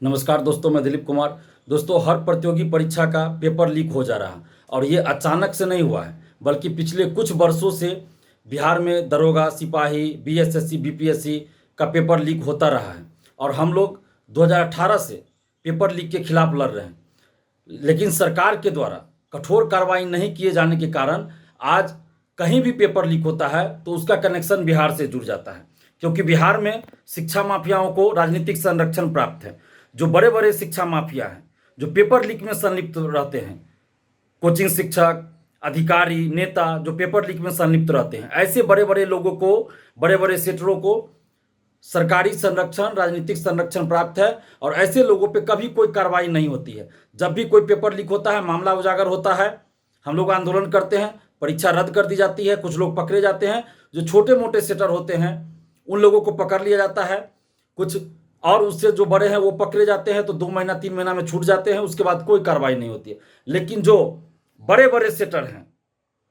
नमस्कार दोस्तों, मैं दिलीप कुमार। दोस्तों, हर प्रतियोगी परीक्षा का पेपर लीक हो जा रहा है और ये अचानक से नहीं हुआ है, बल्कि पिछले कुछ वर्षों से बिहार में दरोगा, सिपाही, बीएसएससी, बीपीएससी का पेपर लीक होता रहा है और हम लोग 2018 से पेपर लीक के खिलाफ लड़ रहे हैं। लेकिन सरकार के द्वारा कठोर कार्रवाई नहीं किए जाने के कारण आज कहीं भी पेपर लीक होता है तो उसका कनेक्शन बिहार से जुड़ जाता है, क्योंकि बिहार में शिक्षा माफियाओं को राजनीतिक संरक्षण प्राप्त है। जो बड़े बड़े शिक्षा माफिया हैं, जो पेपर लीक में संलिप्त रहते हैं, कोचिंग शिक्षक, अधिकारी, नेता जो पेपर लीक में संलिप्त रहते हैं, ऐसे बड़े बड़े लोगों को, बड़े बड़े सेटरों को सरकारी संरक्षण, राजनीतिक संरक्षण प्राप्त है और ऐसे लोगों पे कभी कोई कार्रवाई नहीं होती है। जब भी कोई पेपर लीक होता है, मामला उजागर होता है, हम लोग आंदोलन करते हैं, परीक्षा रद्द कर दी जाती है, कुछ लोग पकड़े जाते हैं। जो छोटे मोटे सेटर होते हैं उन लोगों को पकड़ लिया जाता है, कुछ और उससे जो बड़े हैं वो पकड़े जाते हैं तो 2 महीना 3 महीना में छूट जाते हैं, उसके बाद कोई कार्रवाई नहीं होती है। लेकिन जो बड़े बड़े सेटर हैं,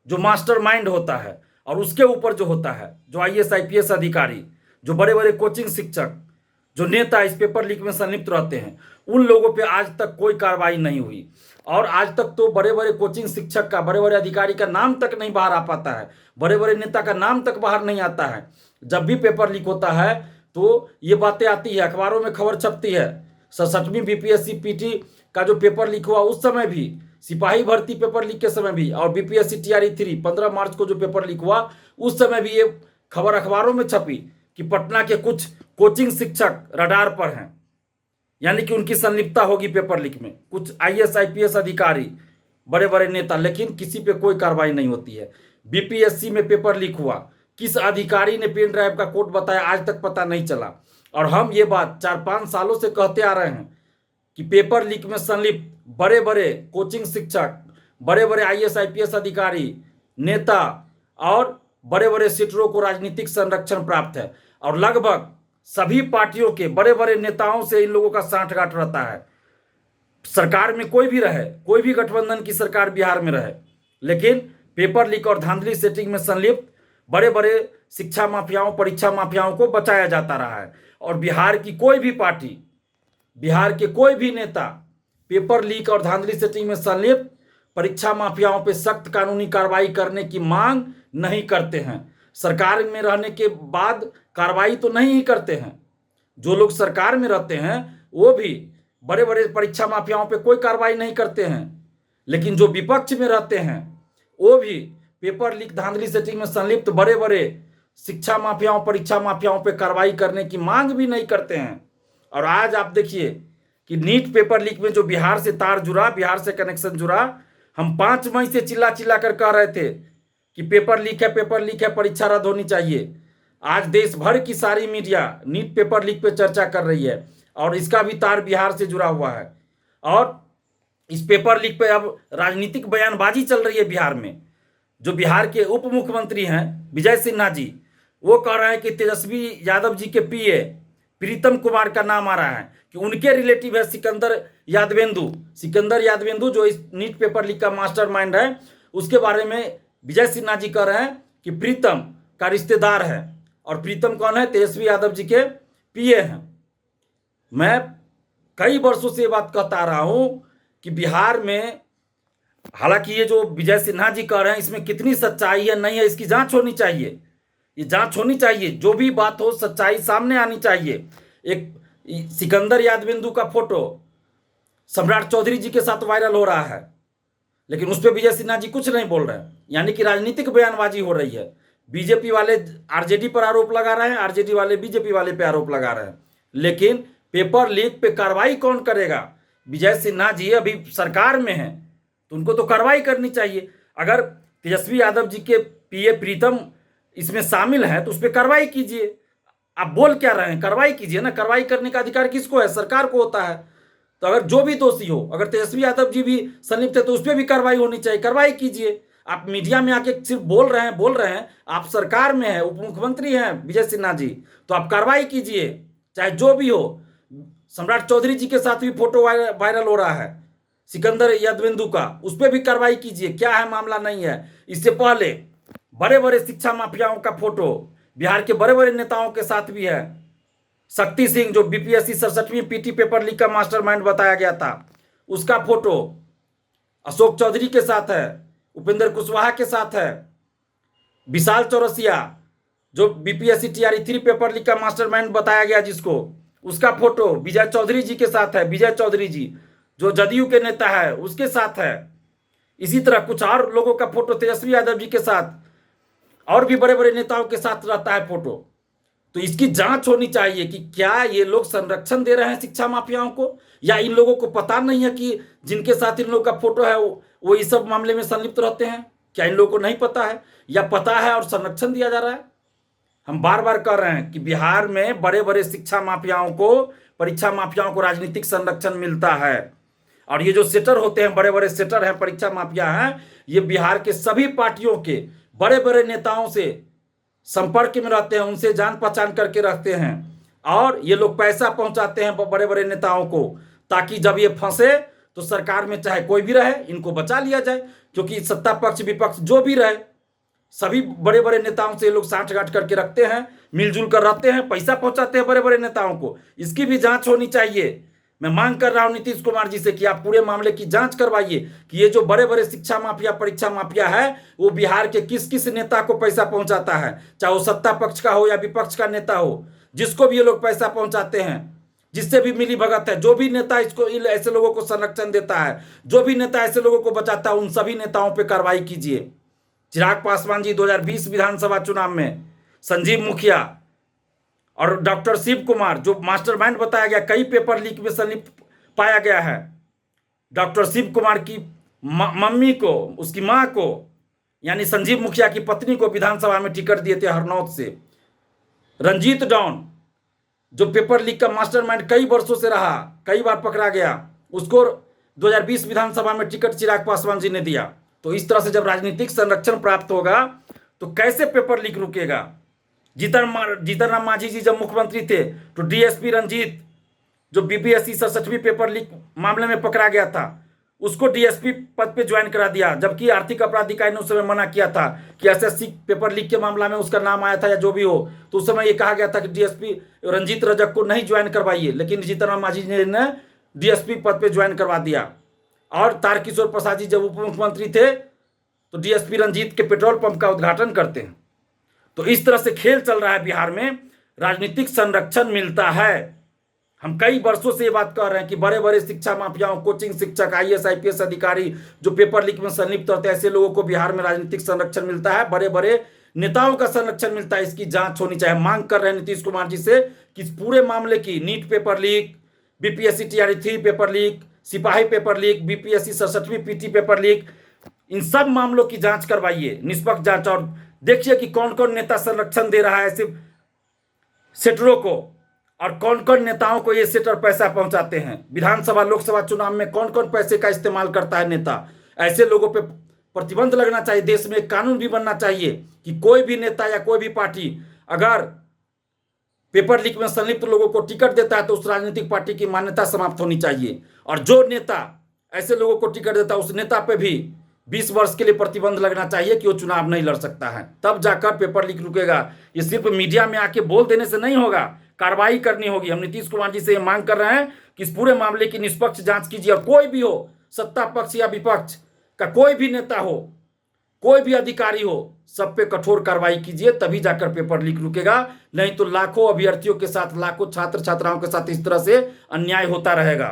जो मास्टरमाइंड होता है और उसके ऊपर जो होता है, जो आईएएस आईपीएस अधिकारी, जो बड़े बड़े कोचिंग शिक्षक, जो नेता इस पेपर लीक में संलिप्त रहते हैं, उन लोगों पे आज तक कोई कार्रवाई नहीं हुई। और आज तक तो बड़े बड़े कोचिंग शिक्षक का, बड़े बड़े अधिकारी का नाम तक नहीं बाहर आ पाता है, बड़े बड़े नेता का नाम तक बाहर नहीं आता है। जब भी पेपर लीक होता है तो ये बातें आती है, अखबारों में खबर छपती है। 67वीं बीपीएससी पीटी का जो पेपर लीक हुआ उस समय भी, सिपाही भर्ती पेपर लीक के समय भी, और बीपीएससी टीआरई 3 15 मार्च को जो पेपर लीक हुआ उस समय भी ये खबर अखबारों में छपी कि पटना के कुछ कोचिंग शिक्षक रडार पर हैं, यानी कि उनकी संलिप्तता होगी पेपर लीक में, कुछ आईएएस आईपीएस अधिकारी, बड़े बड़े नेता, लेकिन किसी पे कोई कार्रवाई नहीं होती है। बीपीएससी में पेपर लीक हुआ, किस अधिकारी ने पेन ड्राइव का कोड बताया आज तक पता नहीं चला। और हम ये बात 4-5 सालों से कहते आ रहे हैं कि पेपर लीक में संलिप्त बड़े बड़े कोचिंग शिक्षक, बड़े बड़े आईएएस आईपीएस अधिकारी, नेता और बड़े बड़े सीटरों को राजनीतिक संरक्षण प्राप्त है और लगभग सभी पार्टियों के बड़े बड़े नेताओं से इन लोगों का साठगांठ रहता है। सरकार में कोई भी रहे, कोई भी गठबंधन की सरकार बिहार में रहे, लेकिन पेपर लीक और धांधली सेटिंग में संलिप्त बड़े बड़े शिक्षा माफियाओं, परीक्षा माफियाओं को बचाया जाता रहा है। और बिहार की कोई भी पार्टी, बिहार के कोई भी नेता पेपर लीक और धांधली सेटिंग में संलिप्त परीक्षा माफियाओं पर सख्त कानूनी कार्रवाई करने की मांग नहीं करते हैं। सरकार में रहने के बाद कार्रवाई तो नहीं ही करते हैं। जो लोग सरकार में रहते हैं वो भी बड़े बड़े परीक्षा माफियाओं पे कोई कार्रवाई नहीं करते हैं, लेकिन जो विपक्ष में रहते हैं वो भी पेपर लीक धांधली सेटिंग में संलिप्त बड़े बड़े शिक्षा माफियाओं, परीक्षा माफियाओं पे कार्रवाई करने की मांग भी नहीं करते हैं। और आज आप देखिए कि नीट पेपर लीक में जो बिहार से तार जुड़ा, बिहार से कनेक्शन जुड़ा, हम 5 मई से चिल्ला चिल्ला कर कह रहे थे कि पेपर लीक है, पेपर लीक है, परीक्षा रद्द होनी चाहिए। आज देश भर की सारी मीडिया नीट पेपर लीक पे चर्चा कर रही है और इसका भी तार बिहार से जुड़ा हुआ है। और इस पेपर लीक पे अब राजनीतिक बयानबाजी चल रही है बिहार में। जो बिहार के उप मुख्यमंत्री हैं विजय सिन्हा जी, वो कह रहे हैं कि तेजस्वी यादव जी के पीए प्रीतम कुमार का नाम आ रहा है कि उनके रिलेटिव है सिकंदर यादवेंदु। सिकंदर यादवेंदु जो इस नीट पेपर लीक का मास्टरमाइंड है, उसके बारे में विजय सिन्हा जी कह रहे हैं कि प्रीतम का रिश्तेदार है। और प्रीतम कौन है? तेजस्वी यादव जी के पीए हैं। मैं कई वर्षों से ये बात कहता आ रहा हूं कि बिहार में, हालांकि ये जो विजय सिन्हा जी कह रहे हैं इसमें कितनी सच्चाई है नहीं है इसकी जांच होनी चाहिए। ये जांच होनी चाहिए, जो भी बात हो सच्चाई सामने आनी चाहिए। एक सिकंदर यादवेंदु का फोटो सम्राट चौधरी जी के साथ वायरल हो रहा है, लेकिन उस पर विजय सिन्हा जी कुछ नहीं बोल रहे हैं, यानी कि राजनीतिक बयानबाजी हो रही है। बीजेपी वाले आरजेडी पर आरोप लगा रहे हैं, आरजेडी वाले बीजेपी वाले पे आरोप लगा रहे हैं, लेकिन पेपर लीक पे कार्रवाई कौन करेगा? विजय सिन्हा जी अभी सरकार में हैं तो उनको तो कार्रवाई करनी चाहिए। अगर तेजस्वी यादव जी के पीए प्रीतम इसमें शामिल है तो उस पर कार्रवाई कीजिए। आप बोल क्या रहे हैं? कार्रवाई कीजिए ना। कार्रवाई करने का अधिकार किसको है? सरकार को होता है। तो अगर जो भी दोषी हो, अगर तेजस्वी यादव जी भी संलिप्त है तो उस पर भी कार्रवाई होनी चाहिए। कार्रवाई कीजिए। आप मीडिया में आके सिर्फ बोल रहे हैं, आप सरकार में हैं, उप मुख्यमंत्री हैं विजय सिन्हा जी, तो आप कार्रवाई कीजिए, चाहे जो भी हो। सम्राट चौधरी जी के साथ भी फोटो वायरल हो रहा है सिकंदर यादवेंदु का, उस पर भी कार्रवाई कीजिए। क्या है मामला? नहीं है। इससे पहले बड़े बड़े शिक्षा माफियाओं का फोटो बिहार के बड़े बड़े नेताओं के साथ भी है, शक्ति सिंह जो बीपीएससी 67वीं पीटी पेपर लीक का मास्टरमाइंड बताया गया था, उसका फोटो अशोक चौधरी के साथ है, उपेंद्र कुशवाहा के साथ है। विशाल चौरसिया जो बीपीएससी टीआरई 3 पेपर लीक का मास्टरमाइंड बताया गया जिसको, उसका फोटो विजय चौधरी जी के साथ है। विजय चौधरी जी जो जदयू के नेता है उसके साथ है। इसी तरह कुछ और लोगों का फोटो तेजस्वी यादव जी के साथ और भी बड़े बड़े नेताओं के साथ रहता है फोटो। तो इसकी जांच होनी चाहिए कि क्या ये लोग संरक्षण दे रहे हैं शिक्षा माफियाओं को, या इन लोगों को पता नहीं है कि जिनके साथ इन लोगों का फोटो है वो इस सब मामले में संलिप्त रहते हैं। क्या इन लोगों को नहीं पता है, या पता है और संरक्षण दिया जा रहा है? हम बार बार कह रहे हैं कि बिहार में बड़े बड़े शिक्षा माफियाओं को, परीक्षा माफियाओं को राजनीतिक संरक्षण मिलता है। और ये जो सेटर होते हैं, बड़े बड़े सेटर हैं, परीक्षा माफिया हैं, ये बिहार के सभी पार्टियों के बड़े बड़े नेताओं से संपर्क में रहते हैं, उनसे जान पहचान करके रखते हैं। और ये लोग पैसा पहुंचाते हैं बड़े बड़े नेताओं को, ताकि जब ये फंसे तो सरकार में चाहे कोई भी रहे इनको बचा लिया जाए। क्योंकि सत्ता पक्ष विपक्ष जो भी रहे, सभी बड़े बड़े नेताओं से ये लोग साठगांठ करके रखते हैं, मिलजुल कर रहते हैं, पैसा पहुंचाते हैं बड़े बड़े नेताओं को। इसकी भी जांच होनी चाहिए। मैं मांग कर रहा हूं नीतीश कुमार जी से कि आप पूरे मामले की जांच करवाइए कि ये जो बड़े बड़े शिक्षा माफिया, परीक्षा माफिया है, वो बिहार के किस किस नेता को पैसा पहुंचाता है, चाहे वो सत्ता पक्ष का हो या विपक्ष का नेता हो, जिसको भी ये लोग पैसा पहुंचाते हैं, जिससे भी मिली भगत है, जो भी नेता इसको ऐसे लोगों को संरक्षण देता है, जो भी नेता ऐसे लोगों को बचाता है, उन सभी नेताओं पर कार्रवाई कीजिए। चिराग पासवान जी 2020 विधानसभा चुनाव में, संजीव मुखिया और डॉक्टर शिव कुमार जो मास्टरमाइंड बताया गया, कई पेपर लीक में संलिप्त पाया गया है। डॉक्टर शिव कुमार की मम्मी को, उसकी मां को, यानी संजीव मुखिया की पत्नी को विधानसभा में टिकट दिए थे हरनौत से। रंजीत डॉन जो पेपर लीक का मास्टरमाइंड कई वर्षों से रहा, कई बार पकड़ा गया, उसको 2020 विधानसभा में टिकट चिराग पासवान जी ने दिया। तो इस तरह से जब राजनीतिक संरक्षण प्राप्त होगा तो कैसे पेपर लीक रुकेगा? जीतन राम मांझी जी जब मुख्यमंत्री थे तो डीएसपी रंजीत जो बीपीएससी 67वीं पेपर लीक मामले में पकड़ा गया था, उसको डीएसपी पद पे ज्वाइन करा दिया, जबकि आर्थिक अपराध इकाई ने उस समय मना किया था कि एसएससी पेपर लीक के मामला में उसका नाम आया था या जो भी हो, तो उस समय ये कहा गया था कि डीएसपी रंजीत रजक को नहीं ज्वाइन करवाइए, लेकिन जीतन राम मांझी ने डीएसपी पद पे ज्वाइन करवा दिया। और तारकिशोर प्रसाद जी जब उप मुख्यमंत्री थे तो डीएसपी रंजीत के पेट्रोल पंप का उद्घाटन करते हैं। तो इस तरह से खेल चल रहा है बिहार में, राजनीतिक संरक्षण मिलता है। हम कई वर्षों से ये बात कर रहे हैं कि बड़े बड़े शिक्षा माफियाओं, कोचिंग शिक्षक, आईएएस आईपीएस अधिकारी जो पेपर लीक में संलिप्त होते हैं, ऐसे लोगों को बिहार में राजनीतिक संरक्षण मिलता है, बड़े बड़े नेताओं का संरक्षण मिलता है। इसकी जांच होनी चाहिए। मांग कर रहे हैं नीतीश कुमार जी से कि इस पूरे मामले की, NEET paper leak, BPSC TRE 3 paper leak, सिपाही पेपर लीक, बीपीएससी 67वीं पीटी पेपर लीक, इन सब मामलों की जांच करवाइए, निष्पक्ष जांच। और देखिए कि कौन कौन नेता संरक्षण दे रहा है ऐसे सेटरों को, और कौन कौन नेताओं को ये सेटर पैसा पहुंचाते हैं। विधानसभा लोकसभा चुनाव में कौन कौन पैसे का इस्तेमाल करता है नेता, ऐसे लोगों पे प्रतिबंध लगना चाहिए। देश में एक कानून भी बनना चाहिए कि कोई भी नेता या कोई भी पार्टी अगर पेपर लीक में संलिप्त लोगों को टिकट देता है तो उस राजनीतिक पार्टी की मान्यता समाप्त होनी चाहिए। और जो नेता ऐसे लोगों को टिकट देता है उस नेता पे भी 20 वर्ष के लिए प्रतिबंध लगना चाहिए कि वो चुनाव नहीं लड़ सकता है, तब जाकर पेपर लीक रुकेगा। ये सिर्फ मीडिया में आके बोल देने से नहीं होगा, कार्रवाई करनी होगी। हम नीतीश कुमार जी से ये मांग कर रहे हैं कि इस पूरे मामले की निष्पक्ष जांच कीजिए, और कोई भी हो, सत्ता पक्ष या विपक्ष का कोई भी नेता हो, कोई भी अधिकारी हो, सब पे कठोर कार्रवाई कीजिए, तभी जाकर पेपर लीक रुकेगा। नहीं तो लाखों अभ्यर्थियों के साथ, लाखों छात्र छात्राओं के साथ इस तरह से अन्याय होता रहेगा।